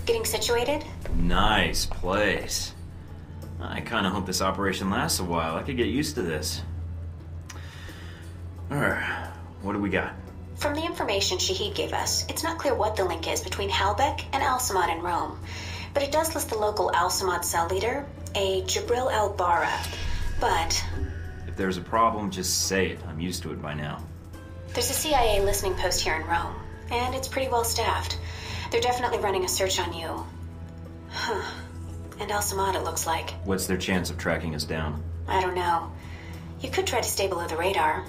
Getting situated? Nice place. I kind of hope this operation lasts a while. I could get used to this. Alright, what do we got? From the information Shahid gave us, it's not clear what the link is between Halbech and Al-Samad in Rome. But it does list the local Al-Samad cell leader, a Jibril al-Bara. But If there's a problem, just say it. I'm used to it by now. there's a CIA listening post here in Rome, and it's pretty well staffed. They're definitely running a search on you. Huh. And Al-Samad, it looks like. What's their chance of tracking us down? I don't know. You could try to stay below the radar,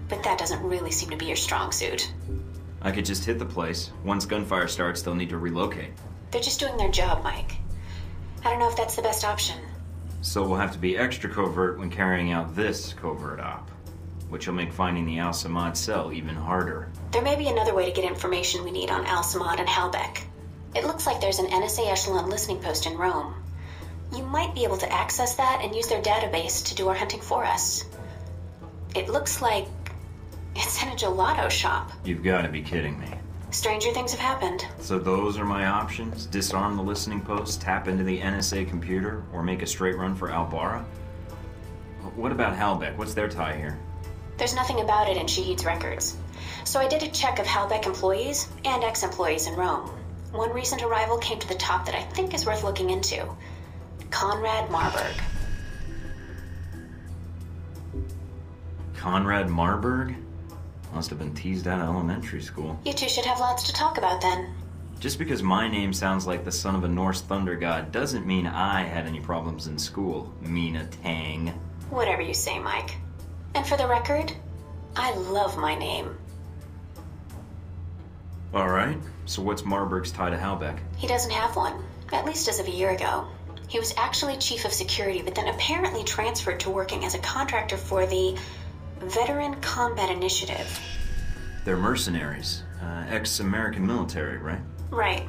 but that doesn't really seem to be your strong suit. I could just hit the place. Once gunfire starts, they'll need to relocate. They're just doing their job, Mike. I don't know if that's the best option. So we'll have to be extra covert when carrying out this covert op, which will make finding the Al-Samad cell even harder. There may be another way to get information we need on Al-Samad and Halbech. It looks like there's an NSA Echelon listening post in Rome. You might be able to access that and use their database to do our hunting for us. It looks like it's in a gelato shop. You've got to be kidding me. Stranger things have happened. So those are my options? Disarm the listening post, tap into the NSA computer, or make a straight run for Al-Bara? What about Halbech? What's their tie here? There's nothing about it in Shahid's records. So I did a check of Halbech employees and ex-employees in Rome. One recent arrival came to the top that I think is worth looking into. Conrad Marburg. Conrad Marburg? Must have been teased out of elementary school. You two should have lots to talk about then. Just because my name sounds like the son of a Norse thunder god doesn't mean I had any problems in school, Mina Tang. Whatever you say, Mike. And for the record, I love my name. Alright, so what's Marburg's tie to Halbech? He doesn't have one, at least as of a year ago. He was actually chief of security, but then apparently transferred to working as a contractor for the Veteran Combat Initiative. They're mercenaries. Ex-American military, right? Right.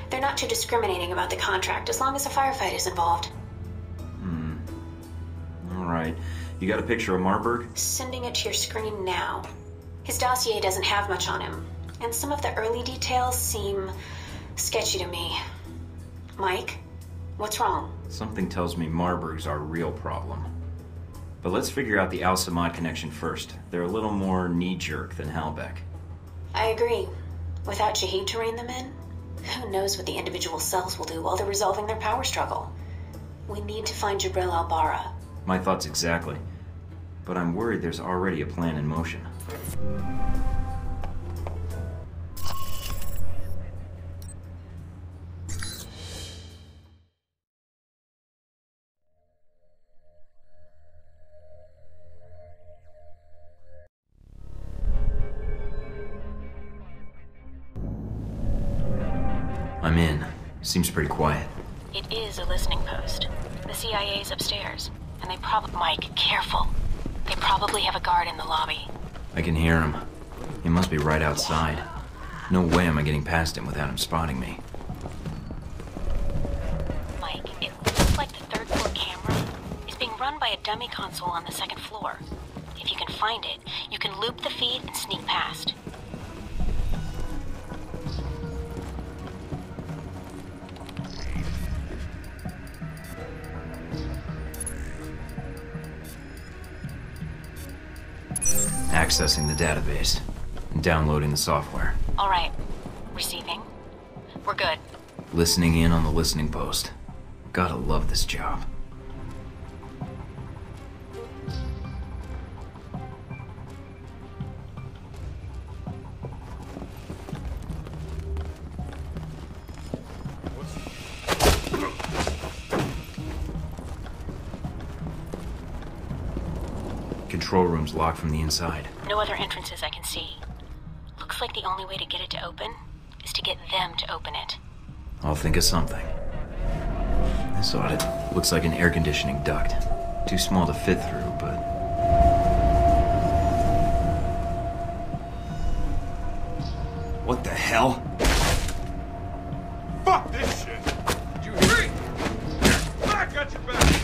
They're not too discriminating about the contract as long as a firefight is involved. Alright. You got a picture of Marburg? Sending it to your screen now. His dossier doesn't have much on him, and some of the early details seem sketchy to me. Mike, what's wrong? Something tells me Marburg's our real problem. But let's figure out the Al-Samad connection first. They're a little more knee-jerk than Halbech. I agree. Without Shahid to rein them in, who knows what the individual cells will do while they're resolving their power struggle. We need to find Jibril al-Bara. My thoughts exactly. But I'm worried there's already a plan in motion. I'm in. Seems pretty quiet. It is a listening post. The CIA's upstairs, and they Mike, careful. They probably have a guard in the lobby. I can hear him. He must be right outside. No way am I getting past him without him spotting me. Mike, it looks like the third floor camera is being run by a dummy console on the second floor. If you can find it, you can loop the feed and sneak past. Accessing the database and downloading the software. All right. Receiving. We're good. Listening in on the listening post. Gotta love this job. Control room's locked from the inside. No other entrances I can see. Looks like the only way to get it to open is to get them to open it. I'll think of something. This audit looks like an air conditioning duct. Too small to fit through, but... What the hell? Fuck this shit! Did you hear it? I got your back!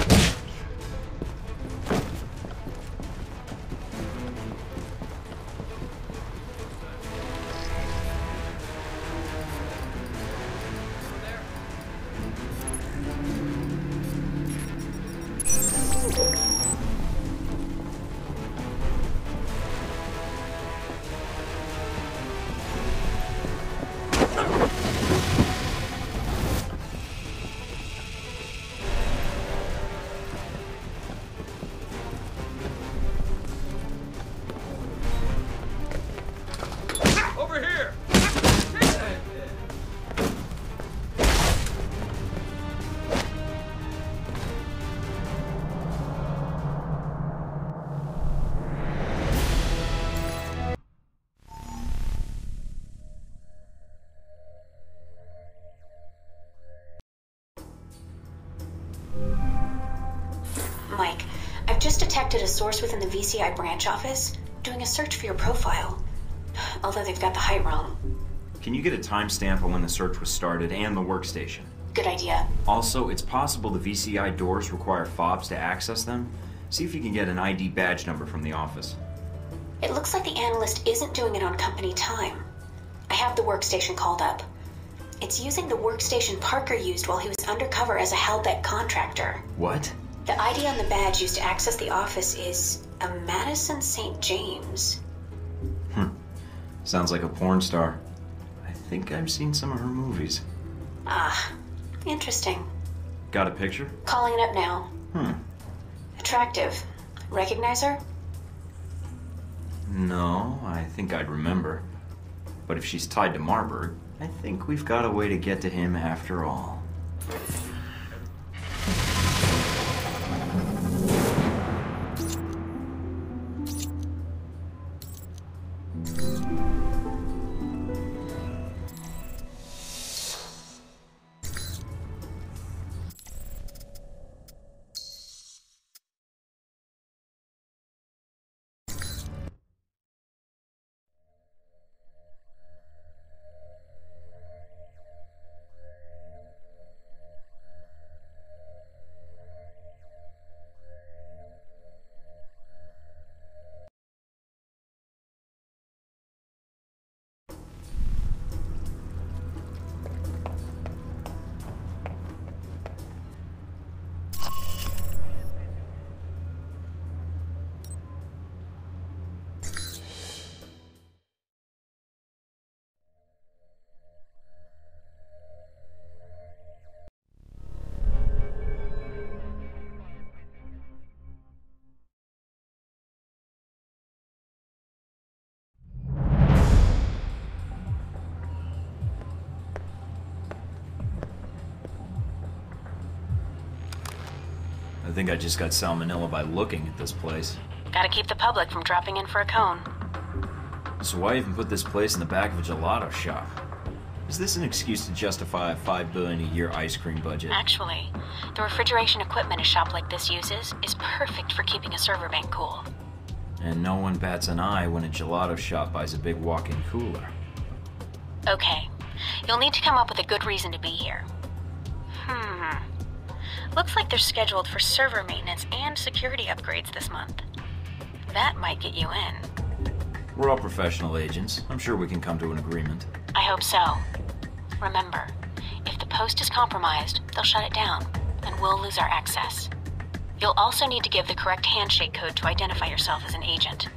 contacted a source within the VCI branch office, doing a search for your profile. Although they've got the height wrong. Can you get a timestamp on when the search was started and the workstation? Good idea. Also, it's possible the VCI doors require fobs to access them. See if you can get an ID badge number from the office. It looks like the analyst isn't doing it on company time. I have the workstation called up. It's using the workstation Parker used while he was undercover as a Halbeck contractor. What? The ID on the badge used to access the office is a Madison St. James. Sounds like a porn star. I think I've seen some of her movies. Ah, interesting. Got a picture? Calling it up now. Attractive. Recognize her? No, I think I'd remember. But if she's tied to Marburg, I think we've got a way to get to him after all. I think I just got salmonella by looking at this place. Gotta keep the public from dropping in for a cone. So why even put this place in the back of a gelato shop? Is this an excuse to justify a $5 billion a year ice cream budget? Actually, the refrigeration equipment a shop like this uses is perfect for keeping a server bank cool. And no one bats an eye when a gelato shop buys a big walk-in cooler. Okay, you'll need to come up with a good reason to be here. Looks like they're scheduled for server maintenance and security upgrades this month. That might get you in. We're all professional agents. I'm sure we can come to an agreement. I hope so. Remember, if the post is compromised, they'll shut it down, and we'll lose our access. You'll also need to give the correct handshake code to identify yourself as an agent.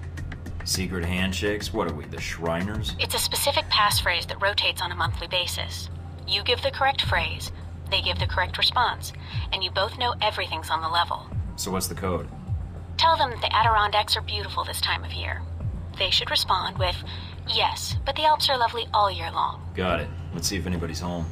Secret handshakes? What are we, the Shriners? It's a specific passphrase that rotates on a monthly basis. You give the correct phrase, they give the correct response, and you both know everything's on the level. So what's the code? Tell them that the Adirondacks are beautiful this time of year. They should respond with, yes, but the Alps are lovely all year long. Got it. Let's see if anybody's home.